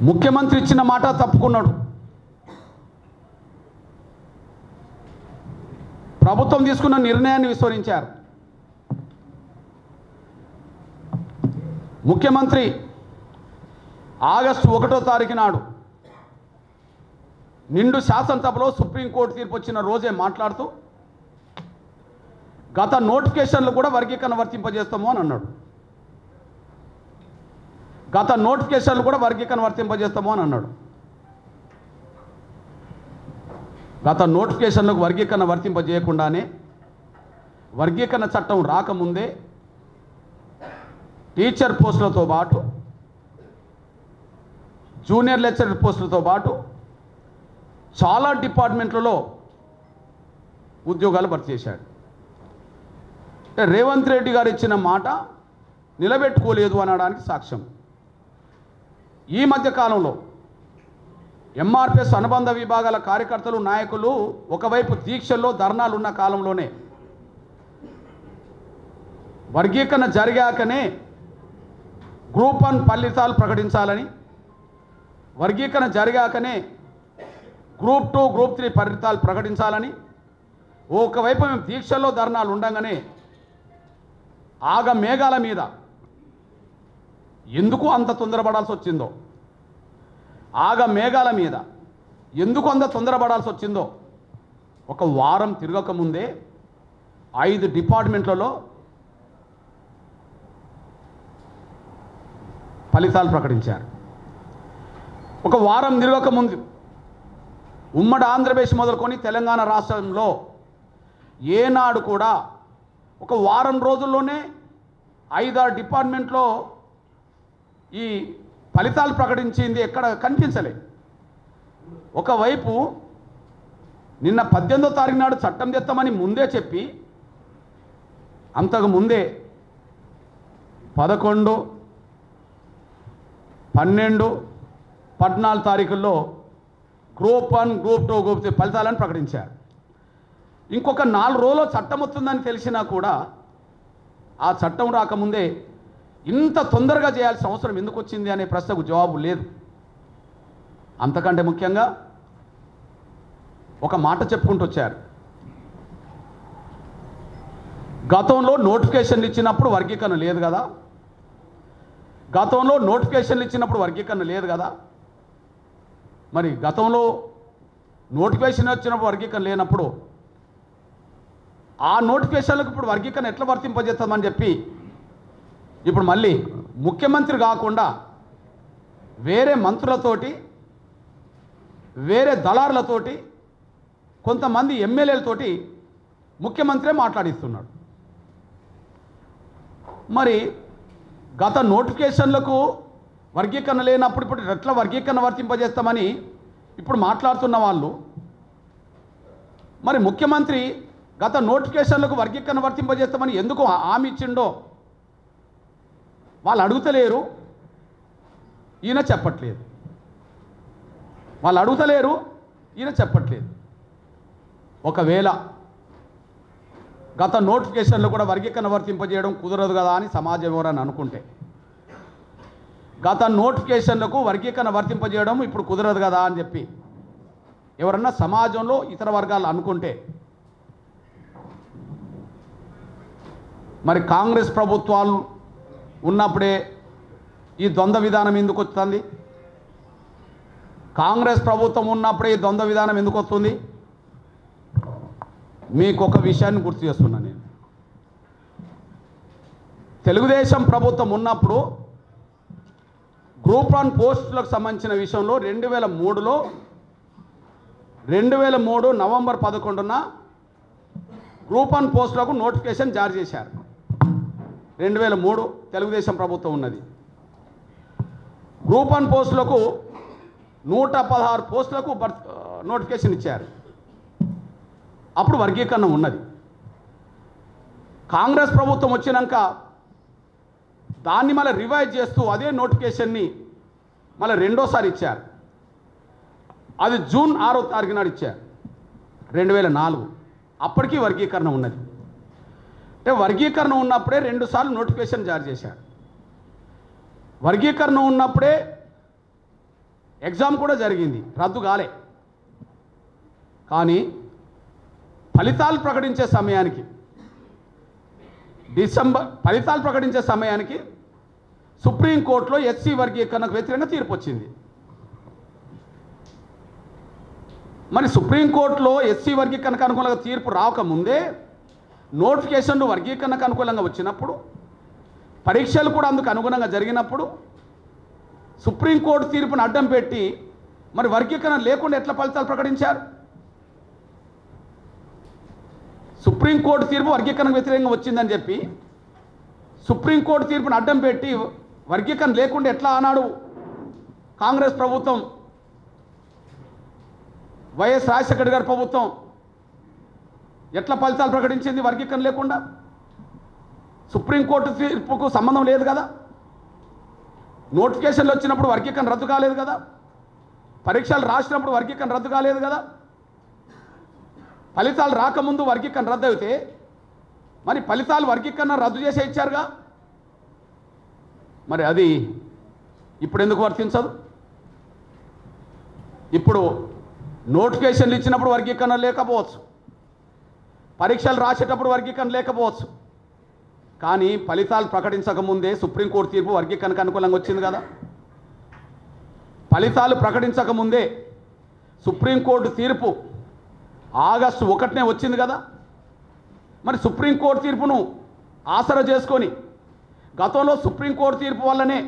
ముఖ్యమంత్రి ఇచ్చిన మాట తప్పుకున్నాడు. ప్రభుత్వం తీసుకున్న నిర్ణయాన్ని విస్మరించారు. ముఖ్యమంత్రి ఆగస్టు 1వ తారీఖు నాడు నిండు శాసనసభలో సుప్రీంకోర్టు తీర్పు వచ్చిన రోజే మాట్లాడుతూ గత నోటిఫికేషన్లు కూడా వర్గీకరణ వర్తింపజేస్తాము అని అన్నాడు. గత నోటిఫికేషన్లు కూడా వర్గీకరణ వర్తింపజేస్తాము అని అన్నాడు. గత నోటిఫికేషన్లకు వర్గీకరణ వర్తింపజేయకుండానే వర్గీకరణ చట్టం రాకముందే టీచర్ పోస్టులతో పాటు జూనియర్ లెక్చరర్ పోస్టులతో పాటు చాలా డిపార్ట్మెంట్లలో ఉద్యోగాలు భర్తీ చేశాడు. అంటే రేవంత్ రెడ్డి గారు ఇచ్చిన మాట నిలబెట్టుకోలేదు అనడానికి సాక్ష్యం. ఈ మధ్యకాలంలో ఎంఆర్పిఎస్ అనుబంధ విభాగాల కార్యకర్తలు నాయకులు ఒకవైపు దీక్షల్లో ధర్నాలు ఉన్న కాలంలోనే వర్గీకరణ జరిగాకనే గ్రూప్ 1 ఫలితాలు ప్రకటించాలని, వర్గీకరణ జరిగాకనే గ్రూప్ 2 గ్రూప్ 3 ఫలితాలు ప్రకటించాలని ఒకవైపు మేము దీక్షల్లో ధర్నాలు ఉండగానే ఆగ మేఘాల మీద ఎందుకు అంత తొందరపడాల్సి వచ్చిందో, ఆగ మేఘాల మీద ఎందుకు అంత తొందరపడాల్సి వచ్చిందో ఒక వారం తిరగకముందే 5 డిపార్ట్మెంట్లలో ఫలితాలు ప్రకటించారు. ఒక వారం తిరగకముందు ఉమ్మడి ఆంధ్రప్రదేశ్ మొదలుకొని తెలంగాణ రాష్ట్రంలో ఏనాడు కూడా ఒక వారం రోజుల్లోనే 5-6 డిపార్ట్మెంట్లో ఈ ఫలితాలు ప్రకటించింది ఎక్కడ కనిపించలే. ఒకవైపు నిన్న 18వ తారీఖు నాడు చట్టం తెస్తామని ముందే చెప్పి అంతకు ముందే 11, 12, 14 తారీఖుల్లో గ్రూప్ 1, గ్రూప్ 2, గ్రూప్ 3 ఫలితాలను ప్రకటించారు. ఇంకొక 4 రోజుల్లో చట్టం వస్తుందని తెలిసినా కూడా ఆ చట్టం రాకముందే ఇంత తొందరగా చేయాల్సిన అవసరం ఎందుకు వచ్చింది అనే ప్రశ్నకు జవాబు లేదు. అంతకంటే ముఖ్యంగా ఒక మాట చెప్పుకుంటూ వచ్చారు. గతంలో నోటిఫికేషన్లు ఇచ్చినప్పుడు వర్గీకరణ లేదు కదా, గతంలో నోటిఫికేషన్లు ఇచ్చినప్పుడు వర్గీకరణ లేదు కదా, మరి గతంలో నోటిఫికేషన్ వచ్చినప్పుడు వర్గీకరణ లేనప్పుడు ఆ నోటిఫికేషన్లకు ఇప్పుడు వర్గీకరణ ఎట్లా వర్తింపజేస్తామని చెప్పి ఇప్పుడు మళ్ళీ ముఖ్యమంత్రి కాకుండా వేరే మంత్రులతోటి, వేరే దళారులతోటి, కొంతమంది ఎమ్మెల్యేలతోటి ముఖ్యమంత్రే మాట్లాడిస్తున్నాడు. మరి గత నోటిఫికేషన్లకు వర్గీకరణ లేనప్పుడు ఇప్పుడు ఎట్లా వర్గీకరణ వర్తింపజేస్తామని ఇప్పుడు మాట్లాడుతున్న వాళ్ళు, మరి ముఖ్యమంత్రి గత నోటిఫికేషన్లకు వర్గీకరణ వర్తింపజేస్తామని ఎందుకు హామీ ఇచ్చిండో వాళ్ళు అడుగుతలేరు, ఈయన చెప్పట్లేదు. వాళ్ళు అడుగుతలేరు, ఈయన చెప్పట్లేదు. ఒకవేళ గత నోటిఫికేషన్లో కూడా వర్గీకరణ వర్తింపజేయడం కుదరదు కదా అని సమాజం ఎవరని అనుకుంటే, గత నోటిఫికేషన్లకు వర్గీకరణ వర్తింపజేయడం ఇప్పుడు కుదరదు కదా అని చెప్పి ఎవరన్నా సమాజంలో ఇతర వర్గాలు అనుకుంటే, మరి కాంగ్రెస్ ప్రభుత్వాలు ఉన్నప్పుడే ఈ ద్వంద్వ విధానం ఎందుకు వస్తుంది? కాంగ్రెస్ ప్రభుత్వం ఉన్నప్పుడే ఈ ద్వంద్వ విధానం ఎందుకు వస్తుంది? మీకు ఒక విషయాన్ని గుర్తు చేస్తున్నాను నేను. తెలుగుదేశం ప్రభుత్వం ఉన్నప్పుడు గ్రూప్ 1 పోస్టులకు సంబంధించిన విషయంలో 2003 నవంబర్ 11న గ్రూప్ 1 పోస్టులకు నోటిఫికేషన్ జారీ చేశారు. 2003 తెలుగుదేశం ప్రభుత్వం ఉన్నది. గ్రూప్ 1 పోస్టులకు 116 పోస్టులకు నోటిఫికేషన్ ఇచ్చారు. అప్పుడు వర్గీకరణ ఉన్నది. కాంగ్రెస్ ప్రభుత్వం వచ్చినాక దాన్ని మళ్ళీ రివైజ్ చేస్తూ అదే నోటిఫికేషన్ని మళ్ళీ రెండోసారి ఇచ్చారు. అది జూన్ 6వ తారీఖు నాడు ఇచ్చారు 2004. అప్పటికీ వర్గీకరణ ఉన్నది. అంటే వర్గీకరణ ఉన్నప్పుడే 2 సార్లు నోటిఫికేషన్ జారీ చేశారు. వర్గీకరణ ఉన్నప్పుడే ఎగ్జామ్ కూడా జరిగింది, రద్దు కాలే. కానీ ఫలితాలు ప్రకటించే సమయానికి ఫలితాలు ప్రకటించే సమయానికి సుప్రీంకోర్టులో ఎస్సీ వర్గీకరణకు వ్యతిరేకంగా తీర్పు వచ్చింది. మరి సుప్రీంకోర్టులో ఎస్సీ వర్గీకరణకు అనుకూలంగా తీర్పు రాకముందే నోటిఫికేషన్లు వర్గీకరణకు అనుకూలంగా వచ్చినప్పుడు, పరీక్షలు కూడా అందుకు అనుగుణంగా జరిగినప్పుడు సుప్రీంకోర్టు తీర్పును అడ్డం పెట్టి మరి వర్గీకరణ లేకుండా ఎట్లా ఫలితాలు ప్రకటించారు? సుప్రీంకోర్టు తీర్పు వర్గీకరణకు వ్యతిరేకంగా వచ్చిందని చెప్పి సుప్రీంకోర్టు తీర్పును అడ్డం పెట్టి వర్గీకరణ లేకుండా ఎట్లా అన్నాడు కాంగ్రెస్ ప్రభుత్వం, వైఎస్ రాజశేఖర్ గారి ప్రభుత్వం ఎట్లా ఫలితాలు ప్రకటించింది వర్గీకరణ లేకుండా? సుప్రీంకోర్టు తీర్పుకు సంబంధం లేదు కదా, నోటిఫికేషన్లు వచ్చినప్పుడు వర్గీకరణ రద్దు కాలేదు కదా, పరీక్షలు రాసినప్పుడు వర్గీకరణ రద్దు కాలేదు కదా, ఫలితాలు రాకముందు వర్గీకరణ రద్దు అయితే మరి ఫలితాలు వర్గీకరణ రద్దు చేసే ఇచ్చారుగా, మరి అది ఇప్పుడు ఎందుకు వర్తించదు? ఇప్పుడు నోటిఫికేషన్లు ఇచ్చినప్పుడు వర్గీకరణ లేకపోవచ్చు, పరీక్షలు రాసేటప్పుడు వర్గీకరణ లేకపోవచ్చు, కానీ ఫలితాలు ప్రకటించకముందే సుప్రీంకోర్టు తీర్పు వర్గీకరణకు అనుకూలంగా వచ్చింది కదా. ఫలితాలు ప్రకటించకముందే సుప్రీంకోర్టు తీర్పు ఆగస్టు 1నే వచ్చింది కదా. మరి సుప్రీంకోర్టు తీర్పును ఆసరా చేసుకొని గతంలో సుప్రీంకోర్టు తీర్పు వల్లనే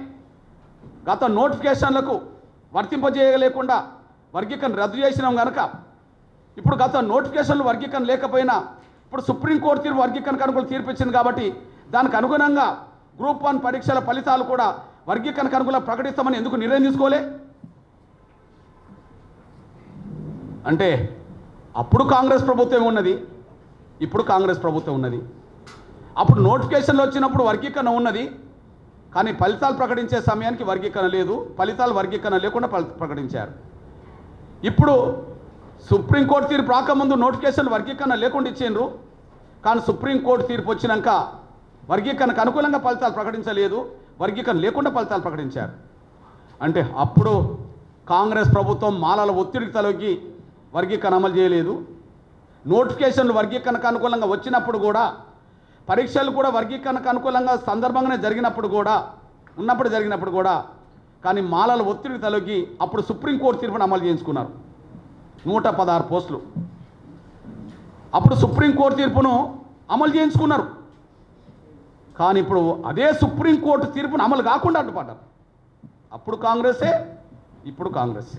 గత నోటిఫికేషన్లకు వర్తింపజేయలేకుండా వర్గీకరణ రద్దు చేసినాం కనుక ఇప్పుడు గత నోటిఫికేషన్లు వర్గీకరణ లేకపోయినా ఇప్పుడు సుప్రీంకోర్టు తీర్పు వర్గీకరణకు అనుకూల తీర్పు ఇచ్చింది కాబట్టి దానికి అనుగుణంగా గ్రూప్ 1 పరీక్షల ఫలితాలు కూడా వర్గీకరణకు అనుకూలంగా ప్రకటిస్తామని ఎందుకు నిర్ణయం తీసుకోలే? అంటే అప్పుడు కాంగ్రెస్ ప్రభుత్వం ఉన్నది, ఇప్పుడు కాంగ్రెస్ ప్రభుత్వం ఉన్నది. అప్పుడు నోటిఫికేషన్లు వచ్చినప్పుడు వర్గీకరణ ఉన్నది, కానీ ఫలితాలు ప్రకటించే సమయానికి వర్గీకరణ లేదు, ఫలితాలు వర్గీకరణ లేకుండా ప్రకటించారు. ఇప్పుడు సుప్రీంకోర్టు తీర్పు రాకముందు నోటిఫికేషన్లు వర్గీకరణ లేకుండా ఇచ్చిండ్రు, కానీ సుప్రీంకోర్టు తీర్పు వచ్చినాక వర్గీకరణకు అనుకూలంగా ఫలితాలు ప్రకటించలేదు, వర్గీకరణ లేకుండా ఫలితాలు ప్రకటించారు. అంటే అప్పుడు కాంగ్రెస్ ప్రభుత్వం మాలల ఒత్తిడికి తలొగ్గి వర్గీకరణ అమలు చేయలేదు. నోటిఫికేషన్లు వర్గీకరణకు అనుకూలంగా వచ్చినప్పుడు కూడా, పరీక్షలు కూడా వర్గీకరణకు అనుకూలంగా సందర్భంగానే జరిగినప్పుడు కూడా కానీ మాలల ఒత్తిడికి తలొగ్గి అప్పుడు సుప్రీంకోర్టు తీర్పును అమలు చేయించుకున్నారు. 116 పోస్టులు అప్పుడు సుప్రీంకోర్టు తీర్పును అమలు చేయించుకున్నారు. కానీ ఇప్పుడు అదే సుప్రీంకోర్టు తీర్పును అమలు కాకుండా అడ్డుపడ్డారు. అప్పుడు కాంగ్రెసే, ఇప్పుడు కాంగ్రెస్.